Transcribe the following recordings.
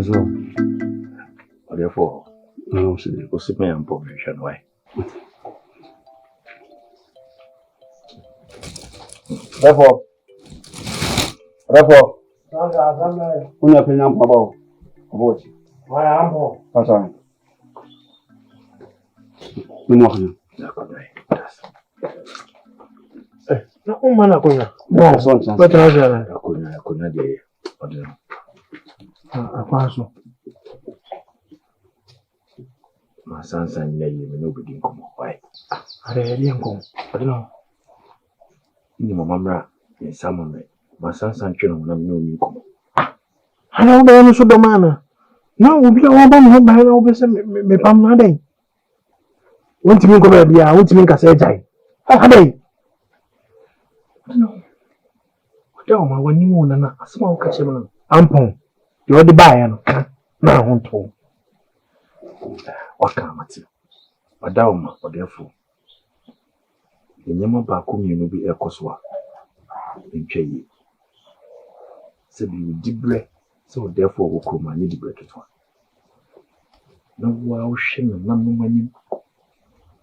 so. Therefore, no, see, what's the main profession? Why? Therefore, when you're paying about what? Why am That's all right. No more. na umana kunya. No, son, son. But I couldn't do. Akwaso. My son's and nobody come. Why? Are you go? I don't know. In my mamma, in some way, my son's and children will know you come. I know they are so domana. Now we'll be all about my obvious me pam day. Want to make a beer, want to make a say. How day? No. What do I want you on a small catchment? Ampon. You're the buyer. Now, I want to. What can I do? Madame, or therefore, the Yama Bakum will be a coswa in Chay. Said you deep breath, so therefore, will come and need break it one. No, wow, shame, no money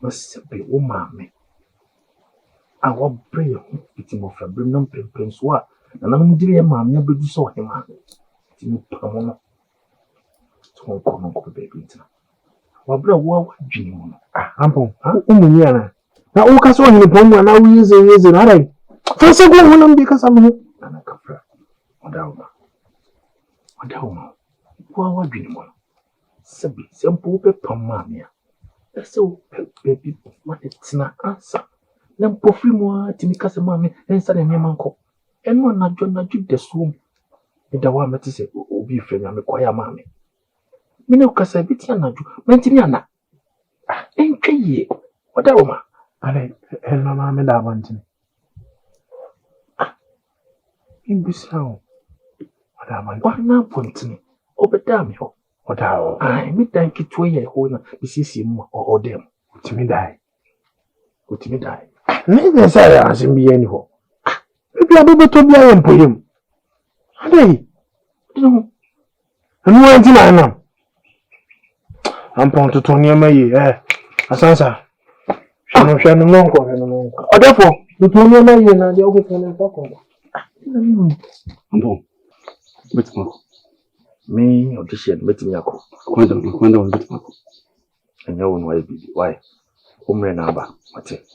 must be woman. I will pray with him of a brim prince what, and I'm dear mamma, never saw him. To come baby. Wabra wa dwene ampon umunyana na ukaso hene pomwa na uyeze arai fase go hono mbi kasa mo na kafra odauma wa dwene mo sabi sempo pe pamma me a so baby what it's na answer na mpofri mo timi kasa ma me ensa na nyema nko eno na dwo deso ida wa meti se obi fre nya me kwaya ma me Mine ukasa biti anaju, mentimi ana. Enche ye. Wada uma. Ale, hello mama da bantini. Imbusao. Wada bantini. Wana pontini. Obeda mi ho. Wada o. Ai, mi dai kitwe ye ho na bisisi mu o dem. Utimi dai. Ne de say asimbi ye ni ho. Bibi abebeto bia ye mpoyem. Ade. No. Anu anti na na. Ampon to Tony May, Asansa. Shano Monko. Or therefore, to Tony May and the other can talk on. Ampon. Wait, me, or this year, met me a cook. Quando on Bitmark. And no one will be. Why? Umre number. What's it?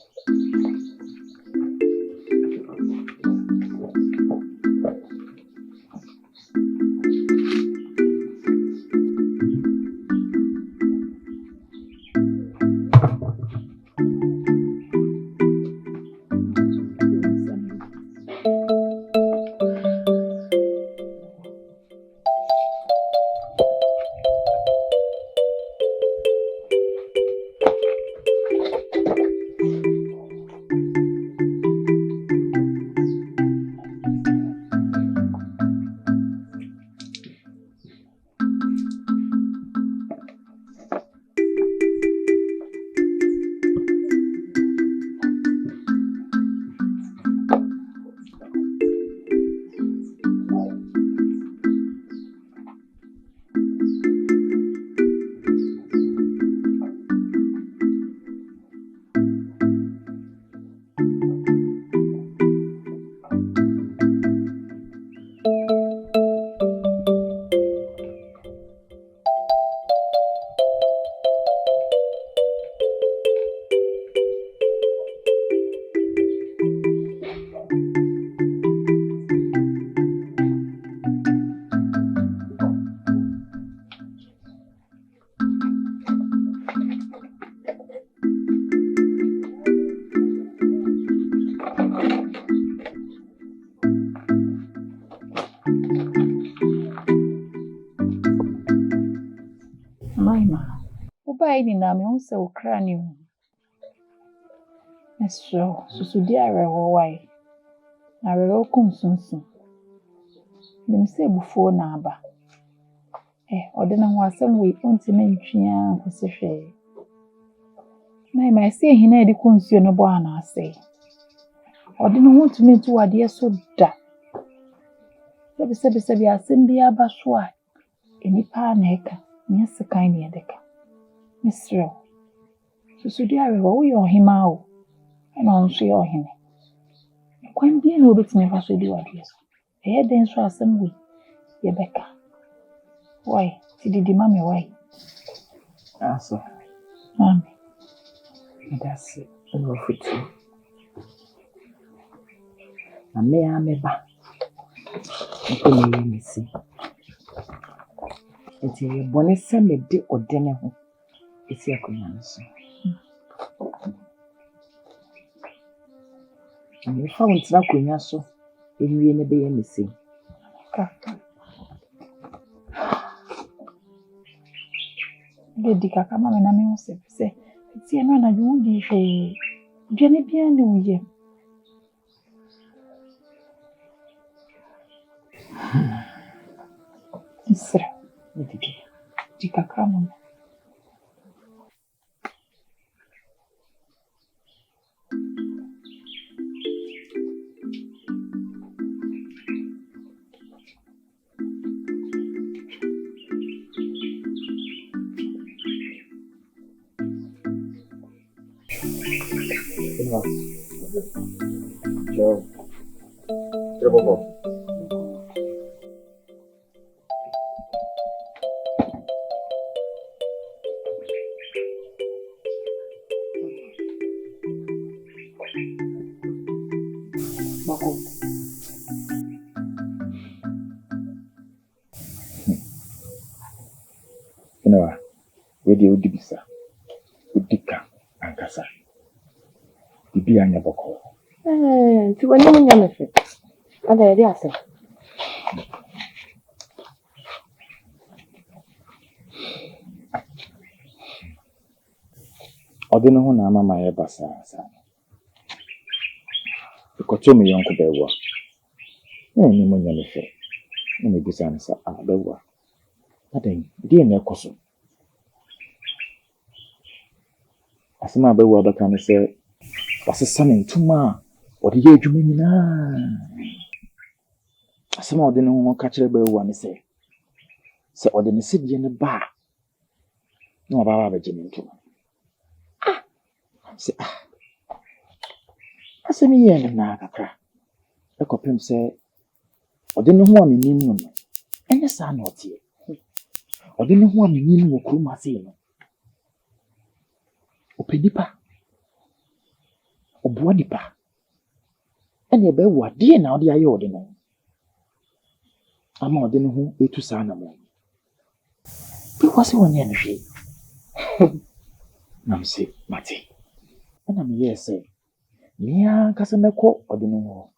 Ni na me unse ukrani hu. Eso susudi arewo wai. Arewo kunsunsun. Nimse bufo na aba. Ode na ho asem we ontime ntwia kwese hwe. Na se hina edi kunsuo no bo ana ase. Ode no ho ntime ntu wade so da. Sebi asem bi aba so a nipa na eka, nyɛ sekan ne yɛdeka. Mesrɛ wo. Susudi awewa wo yɛ ɔhema o. Ɛna ɔno nso yɛ ɔhene. Kwan bia na obetumi fa so di wadeɛ so. Ɛyɛ den so asɛm wei. Yɛbɛka. Why? Ti didi mami why? Asa. Mami. That's it. Futu. Na me ameba. Nko me misi. Enti ye bone se me de odene ho. Esi akonya nso. Me fa wontra akonya so. Ewie ne be ye misi. Kaka. Dedi kaka mami na me ho se. Ti eno na ju di hwe. Dwene bia ne uye. Isra. Di kaka mami. Ciao. Tra poco. Bako. Ina wedi odi bisa. Udika ankasa. Bibi anya bako. Ti wani mun ya mefe. Ada yadi ase. Odino ho na mama ye basa sa. Ikoto mi yonko bewa. Ni mun ya mefe. Ni bisa na sa bewa. Adan di na ekoso. Asema bewa baka ne se wasesa ne ntuma odi ye adwuma nyina. Asema odi ne ho ka kire bewa ne se odi ne sidie ne ba na baba ba gye ntuma. Asemi ye ne na kakra. Ekopem se odi ne ho amenim no. Enye sa na otie. Odi ne ho amenim wo kuruma se no. Opedipa. Obuwa dipa. Ene be wade na odi aye odi no. Ama odi ne ho etu sa na mo. Bi kwase wonye ne hwe. Na mse mate. Ana me yese. Nia kase meko odi ne ho.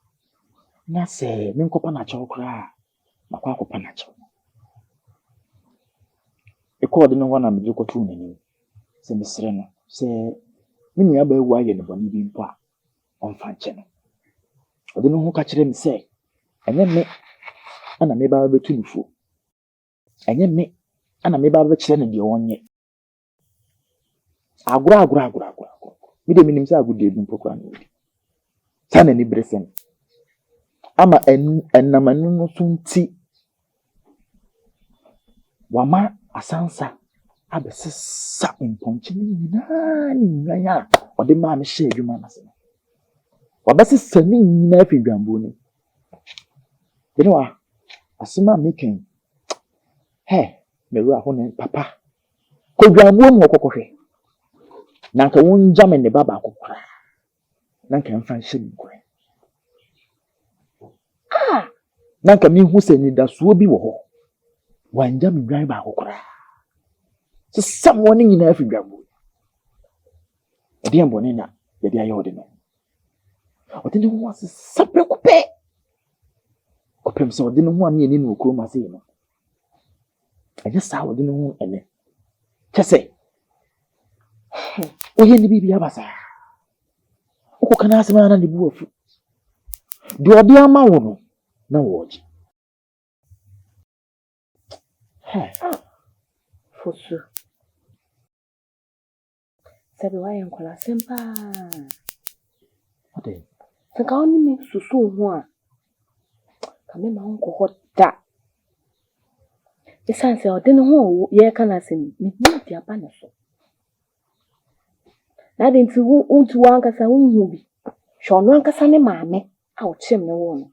Na se me nkopa na chawo kra. Makwa akopa na chawo. Eko odi ne ho na me dikotu nani. Se mesre no. Se me nua ba ewu aye ne boni bi mpo a onfa nche no. Odi ne ho ka kire me se enye me ana me ba betu nufu. Enye me ana me ba be kire ne de wonye. Agura. Mi de minim se agude bi mpo kwa no. Sana ni bresen. Ama enamanu no sunti. Wama asansa abesesa imponche ni nyanya ode ma me hye adwuma na se. Wabesesa ni nyina afi dwambo ni. Dene wa asema meken. Meru aho ne papa. Ko dwambo mu okokohwe. Nanka wonja me ne baba akokora. Nanka mfa hye nkwe. Nanka mi hu se ni dasuo bi wo ho. Wanja me dwan ba akokora. So someone in every gamble. A dear bonina, the dear ordinary. Or didn't want to supper coupe. Opem so didn't want me in no chroma zeno. I just saw didn't want any. Just say, oh, yen the baby abasa. Who can ask man and the boo of do a dear man, no watch. For sure. Sabi wa yankola sempa. Ade. Saka oni me susu ho a. Kame ma onko hoda. Esan se ode ne ho ye ka na se ni di aba na so. Na de nti untu ankasa hu bi. Hwe no ankasa ne maame a o chem ne wo no.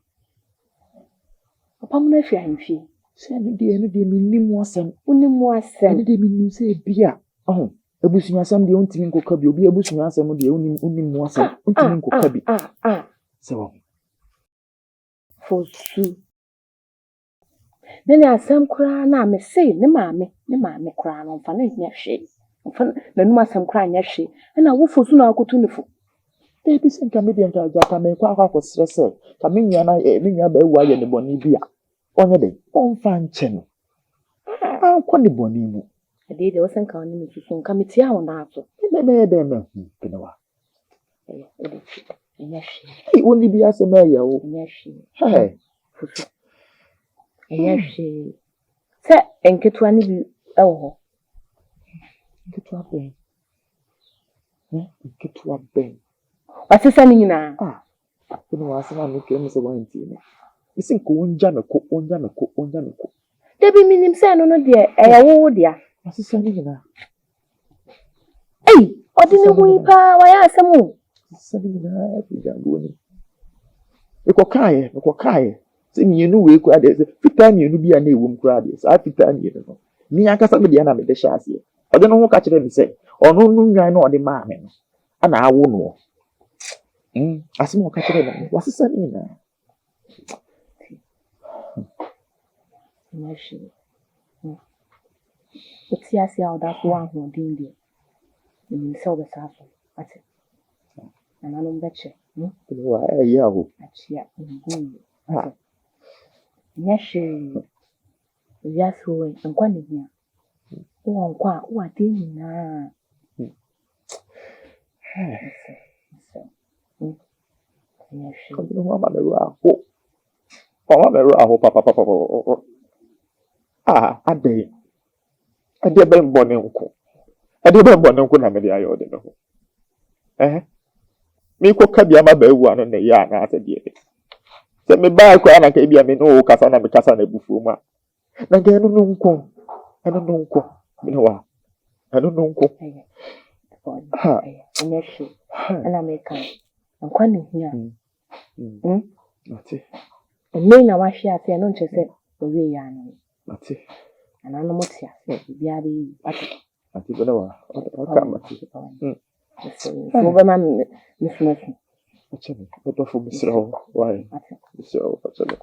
Papa mo na fi ahemfie. Se no de minnim wasem. Unim wasem. Ne de minnim se bia. Oh, ebusua asem de ontimi nkoka bi. Obi ebusua asem de unim wasem. Ontimi nkoka bi. Se wo. Fosu. Nene asem kura na me say ne maame kura no mfa ne nya hwe. Mfa na numa asem kura nya hwe. Na wo fosu na akotu ne fo. Ebi se nka me de nka jata me kwa akwa stress ka me nua na me nua ba ewu aye ne boni bia. Onye de onfa nche no. Akwa ne boni mu. Ade de wosan ka woni mesusu nka me tia wo na ato. Be me kenewa. Ede. Nya hwe. Woni bia se me ya wo. Nya hwe. Hey. Fosu. Nya hwe. Se enketua ne bi ewo ho. Ketua ben. Ketua ben. Asesa ni nyina. Kuno wasema nuke mse wanti ne. Isi ko onja me ko. Debi minim se no de eya wo dia. Asesa ni nyina. Odine hu pa wa ya asemu. Asesa ni nyina fi jango ni. Eko kae. Se mienu we ko ade fita mienu bia na ewum kura ade. Sa fita mienu no. Mi akasa me de na me de hye ase. Ode no ho ka kire me se, ono no nwan no ode ma me no. Ana awo no. Asimo ka kire na. Wasesa ni nyina. Mashi. Oti asia oda so ahun din dia. Ni se obesaso. Ati. Ana no mbeche. Wa ya ho. Achia. Nyashi. Yaso nkwa ne hia. Wo nkwa wa de nyina. Nyashi. Ko no mama me ra ho. Mama me ra ho papa. Ade be mbone nko. Ade be mbone nko na me de ayo de no ho. Me ko ka bia ma ba ewu ano na ya na ase de. Se me ba kwa na ka bia me no kasa na me kasa na bufu ma. Na ga no nko. Ano no nko. Me wa. Ano no nko. Nyashi. Ana me kan. Nkwa ne hia. Ati. Eme na wa hwe ate no nche se owe ya no. Ati. Ana no motia. Bia bi Ati bana wa. Aka mati. So ba ma mismesu. Acha me. Beto fo bisro. Why? Bisro acha me.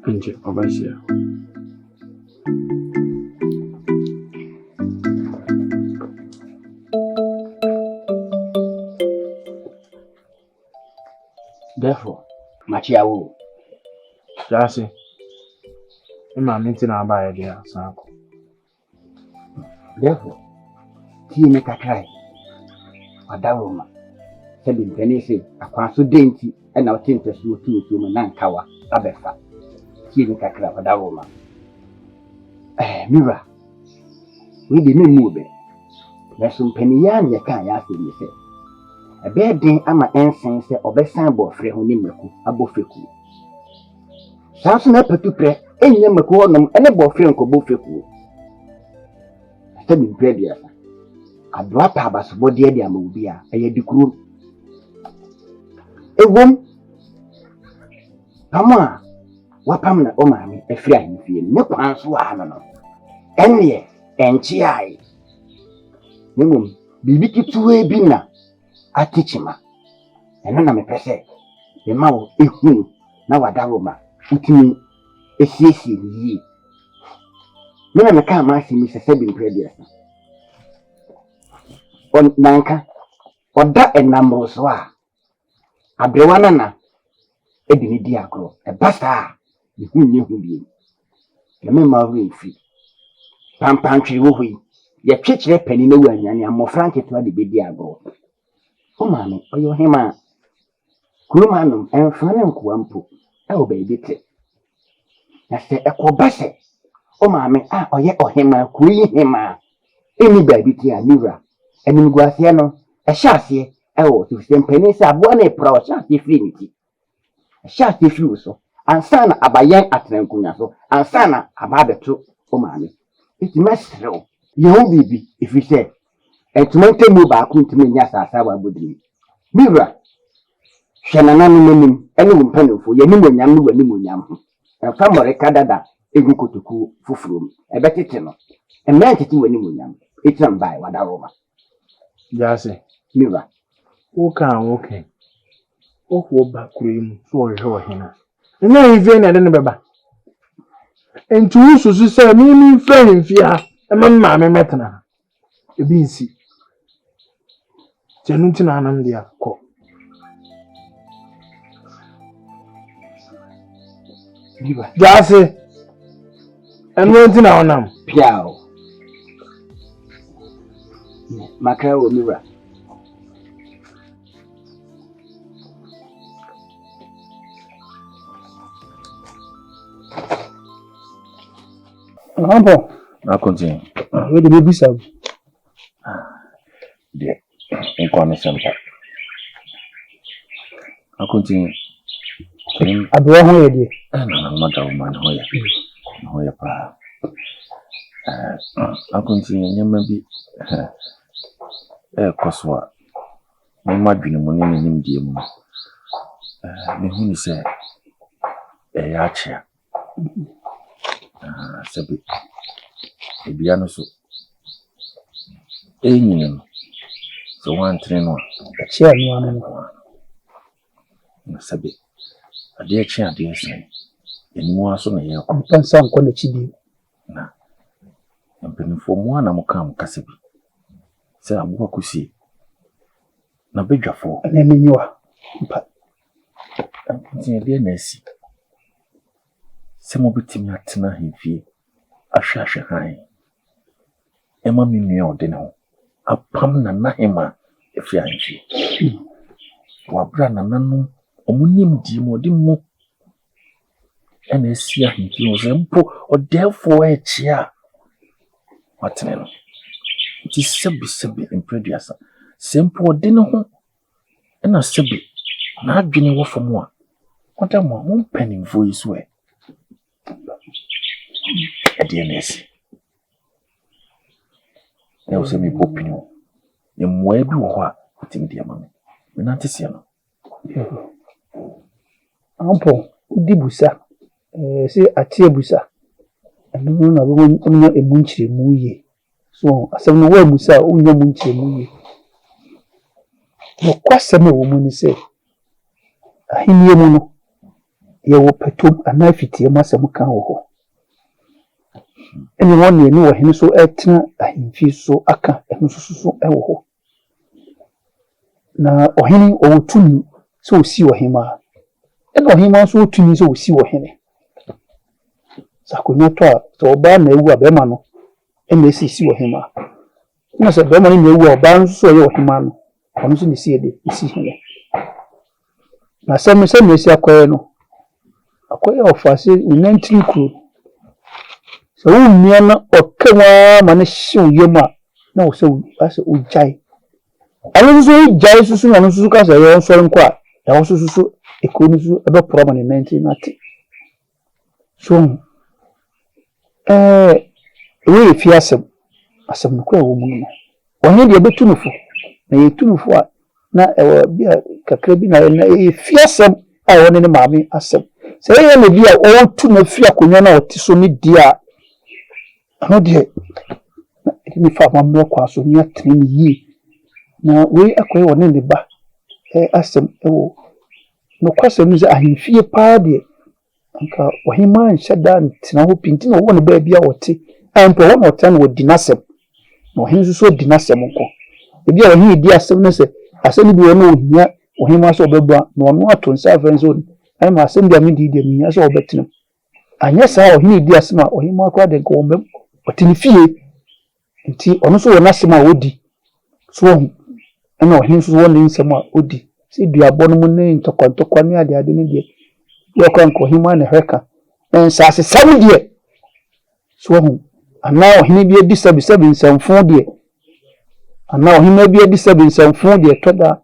Anje obasia. Therefore, machiawo. Jasi. Ima minti na aba ya sanko. Therefore, tie kakrai. Wadawoma. Sebi mpeni akwanso denti na otintesu otinsu mu nankawa abefa. Tie kakra wadawoma. Mira. We di memu obe. Leso mpeni ya ne kan ya asemi se. Ebe den ama ensen se obesan bo frɛ ho ni mako abofeku. Sanso na patupre enye mako onom ene bo frɛ nko bofeku. Sebi mpredua sa. Adoa pa abasobo de de ama obi a eye dikuru. Ewom pama wapam na o maame afiri ahemfie ne kwan so a no. Enye enchi ai. Nemum bibi kituwe bi na atichima. Eno na mepese be ma wo ehunu na wadawo ma utimi esiesi yi. Mena meka ma asimi sese bi mpredua sa. On nanka oda enamro so a abrewana na edini di agro e basa ni hu bi. Le me ma wi fi pampantwe wo hui ye twekire pani na wanyane amofra nketo ade bedi agro. O maame oyo hema kurumanum enfane nkuampo e obaidi te na se ekobase o maame a oye ohema kuyi hema eni baabi te anura Enim guaseɛ no ɛhyɛ aseɛ ɛwɔ sɛ mpanin sɛ aboa no ɛpra ɔhyɛ aseɛ firi ne ti ɛhyɛ aseɛ firi wo so ansa na abayɛn atena nkonnwa so ansa na aba abɛto wo maame nti mɛserew yɛ ho biribi ɛfiri sɛ ɛtuma ntamu baako ntumi nya asase a wabɔdini mewura hwɛ nananom anim ɛne wo mpanimfo yɛnim onyam ne w'anim onyam ho ɛmfa mmɔreka dada egu kotoku foforɔ mu ɛbɛtete no ɛmmerɛ ntete w'anim onyam ɛtena mbae wadaroma Jase. mewura Okay. Wo ba kuro so wo hwe wo hena. Nna ife na de ne beba. Enti wo susu se mi fa mfia e ma me metena. Ebi nsi. Tenu ntina anam dia ko. Diba. Jase. Enu ntina onam. Piao. Makra wo mewura. Ampo. Na continue. We de be sab. Dia. Enquanto sempre. Na continue. Adwa ho ye de. Na mata woman ho ya. Ho ya pa. Na continue nyama bi koswa. Me madwene mu ne nim die mu. Me hu ni se ya chia. Sabi ebia no so enyine no so wan tren no Chia no ano. na sabi ade chia ade sen enimu aso na ye Ampansa nko na chidi. na mpenifo mu ana mukam kasabi se abuwa kusi na bedwafo Na menyoa. Mpa. nti ade na asi se mo bitimi atena hemfie ahwehwe han ema minua ode ne ho apam na nahema efi anji wabra na nanu omunim di mo de mo ena esi ahemfie o se mpo odefo echia watene no ti sebi imprediasa se mpo ode ne ho ena sebi na adwene wo fom a wada mo mpanimfo yiso DNS. E o se mi popinyo. Ye mwe bi wo a otimi dia mame. Me na tese no. Ampo udi busa. Se atie busa. Anu na bo nya emunchire mu ye. So asem no wa busa onya munchire mu ye. No kwasem wo mu ni se ahimie mu no ye wo petom anafitie masem kan wo ho. Eni won ye ni wo hene so etena ahimfi so aka enu so ewo ho. Na ohene o tumi so osi ohema. Ena ohema so tumi so osi ohene. Sakonya to a so oba na ewu abema no ena esi ohema. Na se bema ni ewu oba nso so ye ohema no. Ono so ni si ede esi hene. Na se me esi akoye no. Akoye ofase ni nantri kru. So ummia na okewa ma ne hyew yema na wo se ase ujai. Alo so ujai susu na susu ka se yo nsori nko a ya wo susu ekonu susu ebe pro ma ne 1990. So we fi asem no kwa wo mu no. Wonye de betunufo na yetunufo a na ewo bia kakra bi na fi asem a woni ne maame asem. Se ye na bia o tu na fi akonwa na oti so ni dia ano de ni fa mamlo kwa so ni atini yi na we akoye woni ne ba asem ewo no kwasem ni ahimfie pa de anka ohima nhyada ntina ho pinti na wo ne ba bia wote ampo wo no tan wo dinasem no hin so dinasem nko e bia wo hin di asem ne se asem bi wo no ohia ohima so obeba no no atonsa afenso ai ma asem bia me di mi so obetina anya sa ohini di asem a ohima akwa de ko mbem otini fie nti ono so wona asem a odi so ena ohini so wona nsem a odi se duabo no mu ne ntokwa ne ade ne de yo kwa nko ohima ne hweka ensa se sam de so ana ohini bi edi sabi nsamfo de ana ohima bi adi sabi nsamfo de toda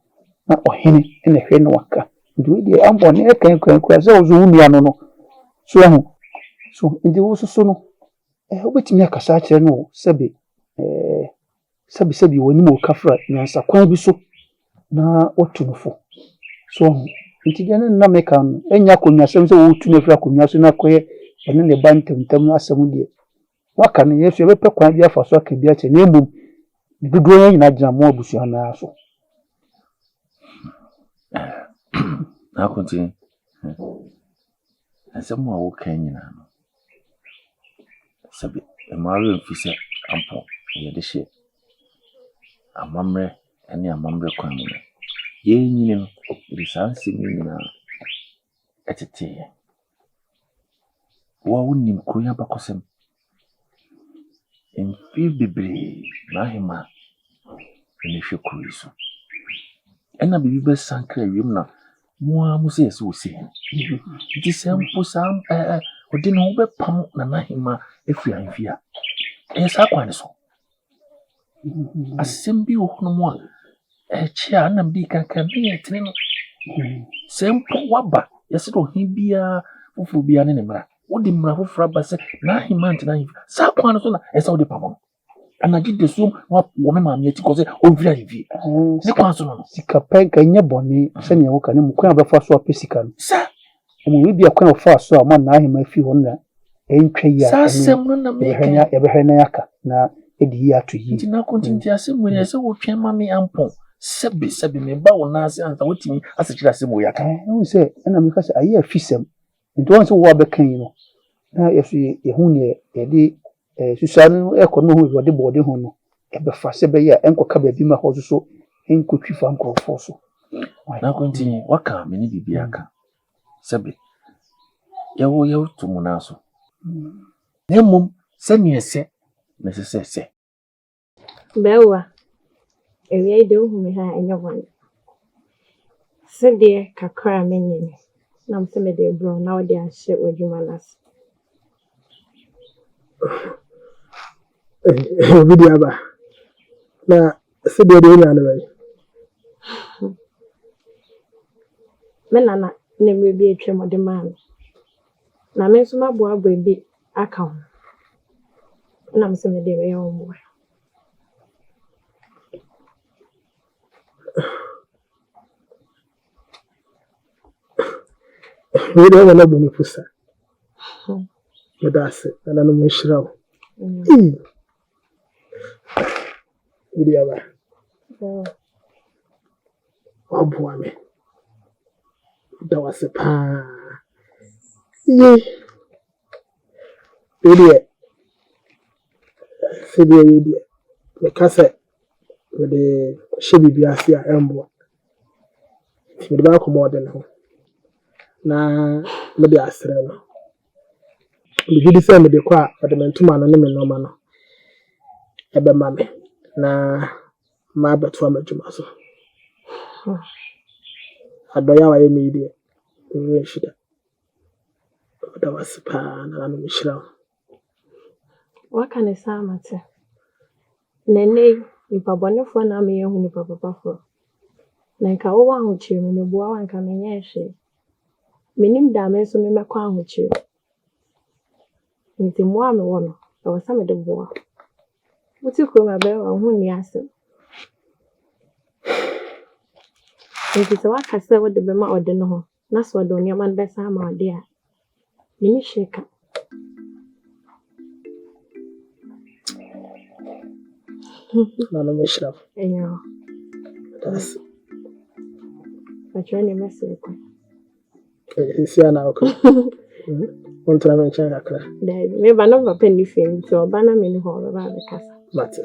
na ohene ene hwe no waka ndi de ambo ne kan kwa so zo nua no so ho so ndi wo so no obetimi akasa a kire no sabi sabi woni mo kafra nyansa kwan bi so na otunufo so nti de na meka no enya konwa sem se wo tunu afra konwa so na koye ene ne bantam asem de waka no yesu ebepe kwan bi afa so aka bi ache na embum dudu yen na gina mo abusu na so na konti asem wa wo kan nyina no sabi emare mfise ampo ye de hye amamre ene amamre kwan no ye nyine no risansi nyina etete wa wonim kunya bakosem in feel bebre na hima ene hwe kuriso ena bibi be sankra wiem na mo amuse yeso osi di sempo sam odi no be pam na hima efi anfia esa kwane so asembi wo no mo chia na bi kankan bi etene no sempo waba yesi do hibia fufu bia ne mra wodi mra fufura ba se na hima ntina hima sa kwane so na esa wodi pam anaji de sum wo me maami ati ko se o vira hivi ne kwan so no sika penka nya boni se ne wo ka ne mu kwan abefa so apesika no sa mo wi bia kwan ofa so ama na ahima fi ho na entwe ya sa sem no na me hanya ya behena yaka na edi ya to yi ntina kontinti asem wo ne se wo twen mami ampo sebi me ba wo na ase ansa wotimi asechira asem wo yaka wo se na me ka se ayi afisem nti won se wo abekan yi no na yesu ye hu ne ye di susanu ekono hu wode bode hu no ebefa se be ya enkoka ba bi ma ho so enkotwi fa nkrofo so na kontinti waka me ni bibia aka sebi yawo tumu na so nemum se ne se necessary bewa ewe de hu me ha enyo wan se de kakra menye na mse me de bro na odi ahye wadwuma nas video ba na se de nya na bai menana ne mre bi etwe de man na me so mabo abo bi aka ho na mse me de we yo mo video wala boni fusa medase na no mshirawo video ba obo ame da wase pa video me kase de shebi biase a embo me ba ko model ho na me de asre no me gidi se me de kwa adamantuma no ne me no ma no ebe ma me na ma beto amadwuma so adoya wa ye me de we shida da wasipa na no mishira waka ne samate nene nipa bonefo na me yehu nipa papafo na nka wo wa ho chire me bua wa nka me nyehwe menim da me so me mekwa ho chire nti mo ame wo no da wasa me de bua wuti ko ma be wa ho ni asem nti se waka se wo de be ma ode no ho na so do ni man be sa ma ode a mini sheka na no mishira enyo das achani mesere ko isi ana oko ontra men chen akra dai me ba no ba pen ni fin so ba na me ni ho ba be kasa mate